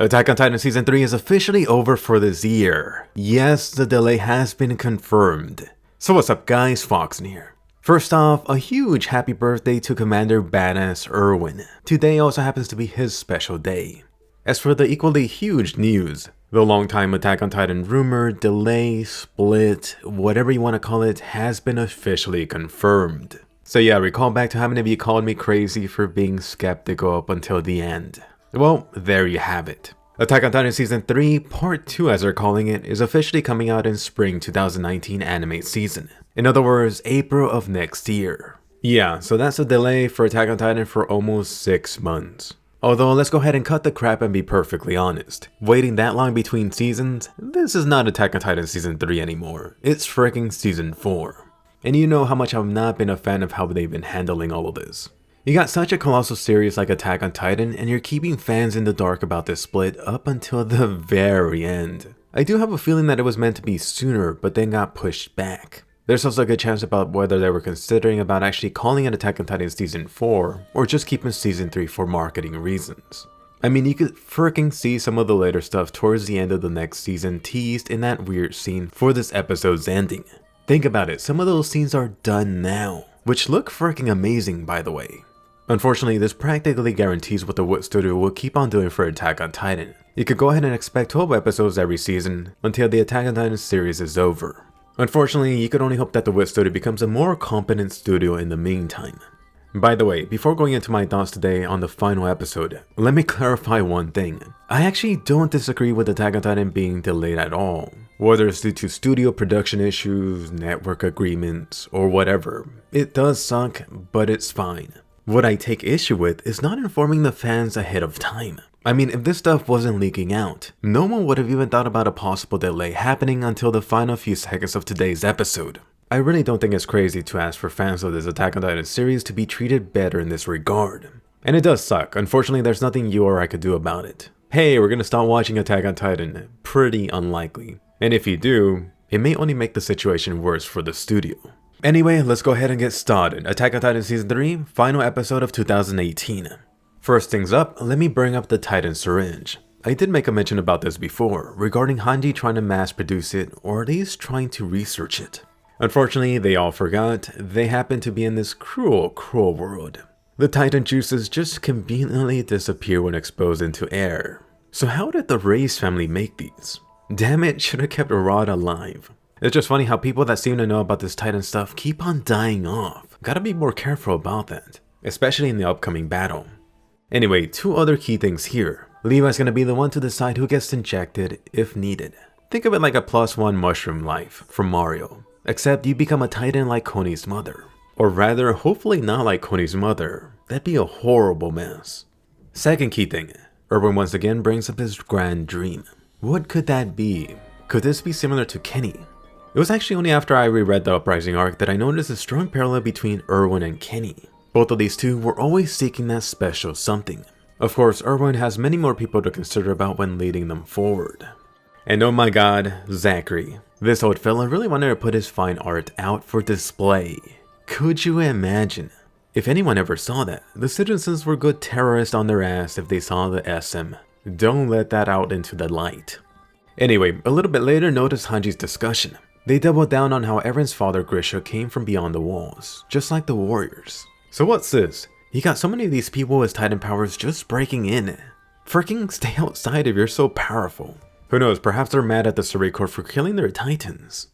Attack on Titan Season 3 is officially over for this year. Yes, the delay has been confirmed. So what's up guys, Foxen here. First off, a huge happy birthday to Commander Badass Erwin. Today also happens to be his special day. As for the equally huge news, the long-time Attack on Titan rumor, delay, split, whatever you want to call it, has been officially confirmed. So yeah, recall back to how many of you called me crazy for being skeptical up until the end. Well, there you have it. Attack on Titan Season 3 Part 2 as they're calling it is officially coming out in spring 2019 anime season. In other words, April of next year. Yeah, so that's a delay for Attack on Titan for almost 6 months. Although, let's go ahead and cut the crap and be perfectly honest. Waiting that long between seasons? This is not Attack on Titan Season 3 anymore. It's freaking Season 4. And you know how much I've not been a fan of how they've been handling all of this. You got such a colossal series like Attack on Titan and you're keeping fans in the dark about this split up until the very end. I do have a feeling that it was meant to be sooner but then got pushed back. There's also a good chance about whether they were considering about actually calling it Attack on Titan Season 4 or just keeping Season 3 for marketing reasons. I mean, you could freaking see some of the later stuff towards the end of the next season teased in that weird scene for this episode's ending. Think about it, some of those scenes are done now, which look freaking amazing by the way. Unfortunately, this practically guarantees what the Wood Studio will keep on doing for Attack on Titan. You could go ahead and expect 12 episodes every season until the Attack on Titan series is over. Unfortunately, you could only hope that the Wood Studio becomes a more competent studio in the meantime. By the way, before going into my thoughts today on the final episode, let me clarify one thing. I actually don't disagree with Attack on Titan being delayed at all. Whether it's due to studio production issues, network agreements, or whatever. It does suck, but it's fine. What I take issue with is not informing the fans ahead of time. I mean, if this stuff wasn't leaking out, no one would have even thought about a possible delay happening until the final few seconds of today's episode. I really don't think it's crazy to ask for fans of this Attack on Titan series to be treated better in this regard. And it does suck. Unfortunately, there's nothing you or I could do about it. Hey, we're gonna stop watching Attack on Titan. Pretty unlikely. And if you do, it may only make the situation worse for the studio. Anyway, let's go ahead and get started. Attack on Titan Season 3, final episode of 2018. First things up, let me bring up the Titan syringe. I did make a mention about this before, regarding Hanji trying to mass produce it, or at least trying to research it. Unfortunately, they all forgot, they happen to be in this cruel world. The Titan juices just conveniently disappear when exposed into air. So how did the Race family make these? Damn it, should have kept Rod alive. It's just funny how people that seem to know about this Titan stuff keep on dying off. Gotta be more careful about that, especially in the upcoming battle. Anyway, two other key things here. Levi's gonna be the one to decide who gets injected if needed. Think of it like a +1 mushroom life from Mario, except you become a Titan like Koni's mother. Or rather, hopefully not like Koni's mother. That'd be a horrible mess. Second key thing, Erwin once again brings up his grand dream. What could that be? Could this be similar to Kenny? It was actually only after I reread the Uprising Arc that I noticed a strong parallel between Erwin and Kenny. Both of these two were always seeking that special something. Of course, Erwin has many more people to consider about when leading them forward. And oh my god, Zachary. This old fella really wanted to put his fine art out for display. Could you imagine? If anyone ever saw that, the citizens were good terrorists on their ass if they saw the SM. Don't let that out into the light. Anyway, a little bit later, notice Hanji's discussion. They doubled down on how Eren's father Grisha came from beyond the walls, just like the warriors. So what's this? You got so many of these people with Titan powers just breaking in. Freaking stay outside if you're so powerful. Who knows, perhaps they're mad at the Survey Corps for killing their Titans.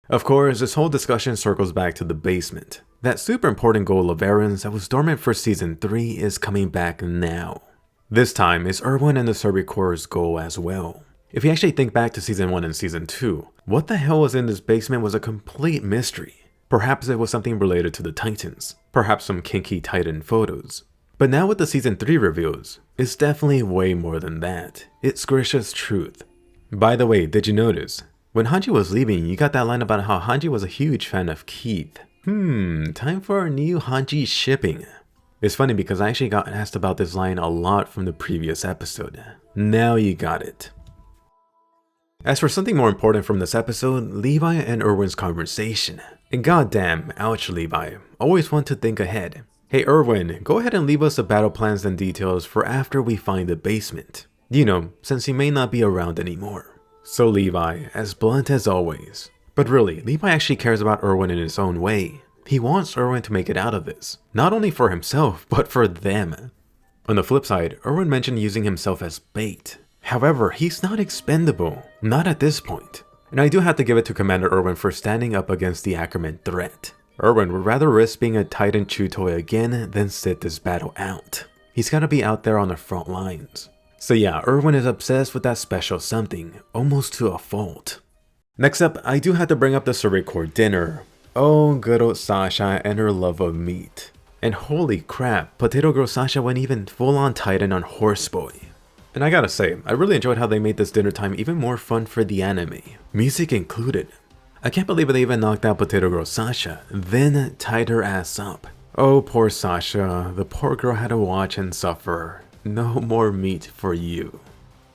Of course, this whole discussion circles back to the basement. That super important goal of Eren's that was dormant for Season 3 is coming back now. This time, it's Erwin and the Survey Corps' goal as well. If you actually think back to Season 1 and Season 2, what the hell was in this basement was a complete mystery. Perhaps it was something related to the Titans, perhaps some kinky Titan photos. But now with the Season 3 reveals, it's definitely way more than that. It's Grisha's truth. By the way, did you notice? When Hanji was leaving, you got that line about how Hanji was a huge fan of Keith. Time for a new Hanji shipping. It's funny because I actually got asked about this line a lot from the previous episode. Now you got it. As for something more important from this episode, Levi and Erwin's conversation. And goddamn, ouch Levi, always want to think ahead. Hey Erwin, go ahead and leave us the battle plans and details for after we find the basement. You know, since he may not be around anymore. So Levi, as blunt as always. But really, Levi actually cares about Erwin in his own way. He wants Erwin to make it out of this, not only for himself, but for them. On the flip side, Erwin mentioned using himself as bait. However, he's not expendable, not at this point. And I do have to give it to Commander Erwin for standing up against the Ackerman threat. Erwin would rather risk being a Titan chew toy again than sit this battle out. He's gotta be out there on the front lines. So yeah, Erwin is obsessed with that special something, almost to a fault. Next up, I do have to bring up the Survey Corps dinner. Oh, good old Sasha and her love of meat. And holy crap, Potato Girl Sasha went even full on Titan on Horseboy. And I gotta say, I really enjoyed how they made this dinner time even more fun for the anime, music included. I can't believe they even knocked out Potato Girl Sasha, then tied her ass up. Oh, poor Sasha, the poor girl had to watch and suffer. No more meat for you.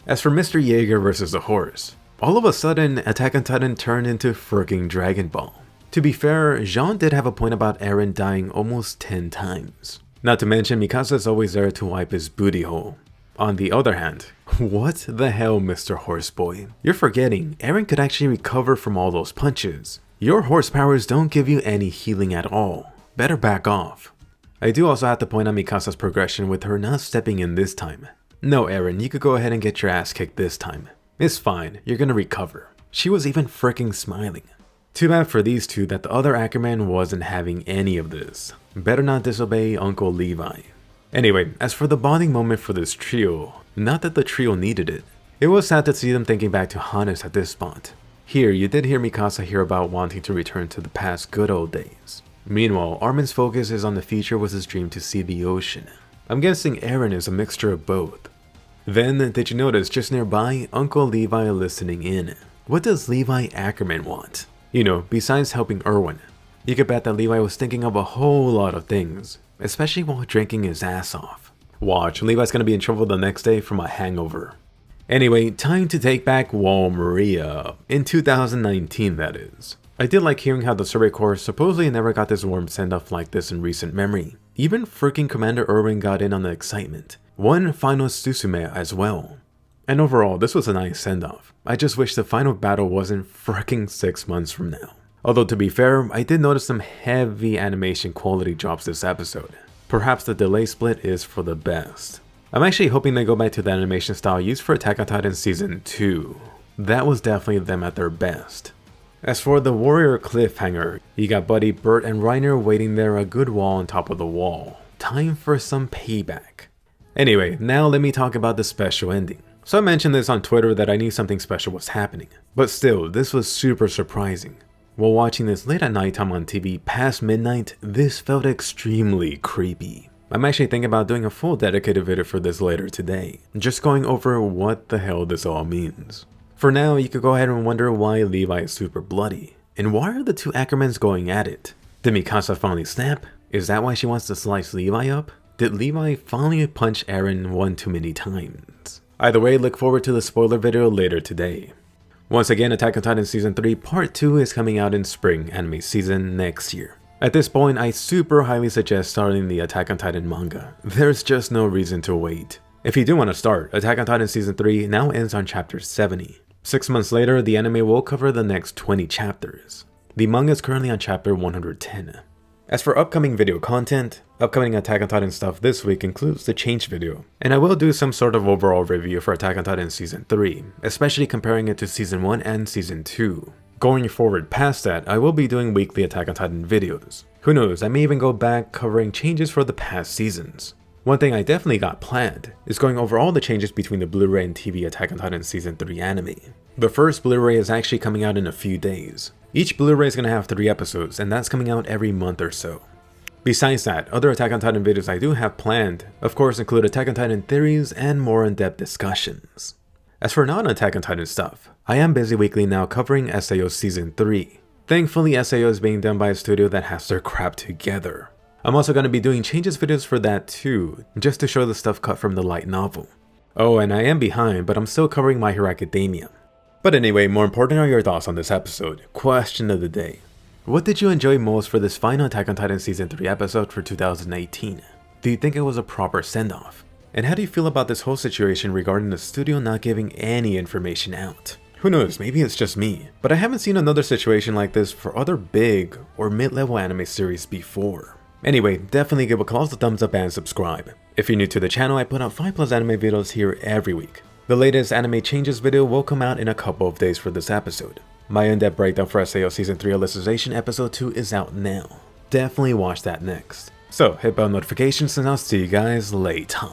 As for Mr. Jaeger versus the horse, all of a sudden, Attack on Titan turned into freaking Dragon Ball. To be fair, Jean did have a point about Eren dying almost 10 times. Not to mention, Mikasa is always there to wipe his booty hole. On the other hand, what the hell, Mr. Horseboy? You're forgetting, Eren could actually recover from all those punches. Your horse powers don't give you any healing at all. Better back off. I do also have to point out Mikasa's progression with her not stepping in this time. No, Eren, you could go ahead and get your ass kicked this time. It's fine, you're gonna recover. She was even freaking smiling. Too bad for these two that the other Ackerman wasn't having any of this. Better not disobey Uncle Levi. Anyway, as for the bonding moment for this trio, not that the trio needed it. It was sad to see them thinking back to Hannes at this spot. Here, you did hear Mikasa hear about wanting to return to the past good old days. Meanwhile, Armin's focus is on the future with his dream to see the ocean. I'm guessing Eren is a mixture of both. Then, did you notice just nearby, Uncle Levi listening in? What does Levi Ackerman want? You know, besides helping Erwin. You could bet that Levi was thinking of a whole lot of things, especially while drinking his ass off. Watch, Levi's gonna be in trouble the next day from a hangover. Anyway, time to take back Wall Maria, in 2019 that is. I did like hearing how the Survey Corps supposedly never got this warm send-off like this in recent memory. Even freaking Commander Erwin got in on the excitement. One final Susume as well. And overall, this was a nice send-off. I just wish the final battle wasn't freaking 6 months from now. Although to be fair, I did notice some heavy animation quality drops this episode. Perhaps the delay split is for the best. I'm actually hoping they go back to the animation style used for Attack on Titan Season 2. That was definitely them at their best. As for the warrior cliffhanger, you got Buddy, Bert, and Reiner waiting there a good wall on top of the wall. Time for some payback. Anyway, now let me talk about the special ending. So I mentioned this on Twitter that I knew something special was happening. But still, this was super surprising. While watching this late at nighttime on TV past midnight, this felt extremely creepy. I'm actually thinking about doing a full dedicated video for this later today, just going over what the hell this all means. For now, you could go ahead and wonder why Levi is super bloody, and why are the two Ackermans going at it? Did Mikasa finally snap? Is that why she wants to slice Levi up? Did Levi finally punch Eren one too many times? Either way, look forward to the spoiler video later today. Once again, Attack on Titan Season 3 Part 2 is coming out in spring anime season next year. At this point, I super highly suggest starting the Attack on Titan manga. There's just no reason to wait. If you do want to start, Attack on Titan Season 3 now ends on chapter 70. 6 months later, the anime will cover the next 20 chapters. The manga is currently on chapter 110. As for upcoming video content, upcoming Attack on Titan stuff this week includes the change video, and I will do some sort of overall review for Attack on Titan Season 3, especially comparing it to Season 1 and Season 2. Going forward past that, I will be doing weekly Attack on Titan videos. Who knows, I may even go back covering changes for the past seasons. One thing I definitely got planned is going over all the changes between the Blu-ray and TV Attack on Titan Season 3 anime. The first Blu-ray is actually coming out in a few days. Each Blu-ray is going to have 3 episodes, and that's coming out every month or so. Besides that, other Attack on Titan videos I do have planned, of course, include Attack on Titan theories and more in-depth discussions. As for non-Attack on Titan stuff, I am busy weekly now covering SAO Season 3. Thankfully, SAO is being done by a studio that has their crap together. I'm also going to be doing changes videos for that too, just to show the stuff cut from the light novel. Oh, and I am behind, but I'm still covering My Hero Academia. But anyway, more important are your thoughts on this episode. Question of the day. What did you enjoy most for this final Attack on Titan Season 3 episode for 2018? Do you think it was a proper send-off? And how do you feel about this whole situation regarding the studio not giving any information out? Who knows, maybe it's just me, but I haven't seen another situation like this for other big or mid-level anime series before. Anyway, definitely give a close thumbs up and subscribe. If you're new to the channel, I put out 5+ anime videos here every week. The latest anime changes video will come out in a couple of days for this episode. My in-depth breakdown for SAO Season 3 Alicization Episode 2 is out now. Definitely watch that next. So hit bell notifications and I'll see you guys later.